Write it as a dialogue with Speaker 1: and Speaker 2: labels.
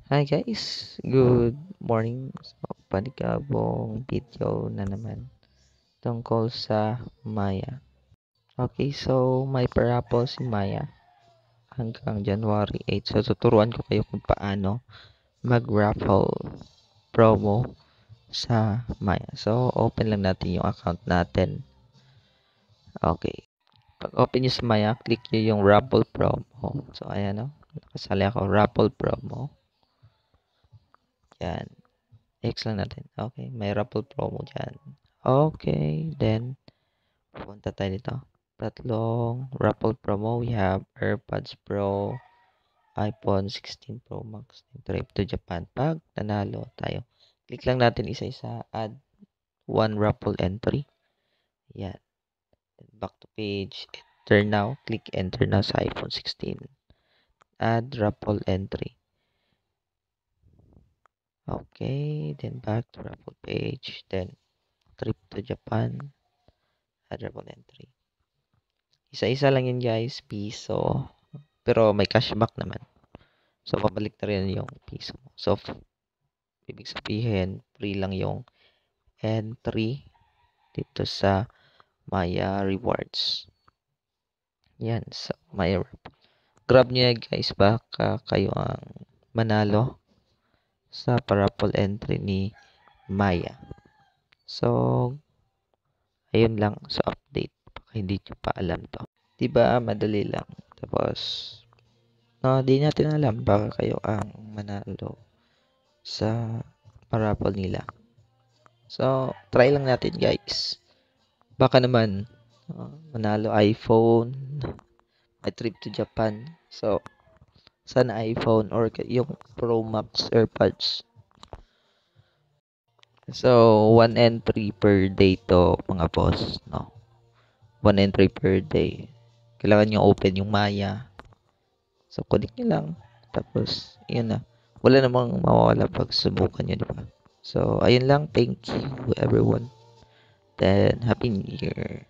Speaker 1: Hi guys, good morning. So, panigabong video na naman tungkol sa Maya. Okay, so may parapol si Maya hanggang January 8. So tuturuan ko kayo kung paano mag-raffle promo sa Maya. So open lang natin yung account natin. Okay. Pag open nyo sa Maya, click nyo yung raffle promo. So ayan o, nakasali ako raffle promo. Yan. X lang natin. Okay, may raffle promo dyan. Okay, then pupunta tayo dito. Tatlong raffle promo. We have AirPods Pro, iPhone 16 Pro Max, trip to Japan. Pag nanalo tayo, click lang natin isa-isa. Add one raffle entry. Yan. Then back to page. Enter now. Click enter now sa iPhone 16. Add raffle entry. Okay, then back to raffle page. Then trip to Japan. Add raffle entry. Isa-isa lang yun guys, piso. Pero may cashback naman. So, pabalik na rin yung piso mo. So, ibig sabihin, free lang yung entry dito sa Maya Rewards. Yan, sa Maya Rewards. Grab nyo yan guys, baka kayo ang manalo sa parapol entry ni Maya. So, ayun lang sa update. Baka hindi nyo pa alam to. Diba, madali lang. Tapos, no, di natin alam baka kayo ang manalo sa parapol nila. So, try lang natin guys. Baka naman manalo iPhone, may trip to Japan. So, sana iPhone or yung Pro Max AirPods. So, 1 entry per day to mga boss, no? 1 entry per day. Kailangan nyo open yung Maya. So, connect nyo lang. Tapos, yun na. Wala namang mawawala pag subukan nyo, diba? So, ayun lang. Thank you, everyone. Then, Happy New Year.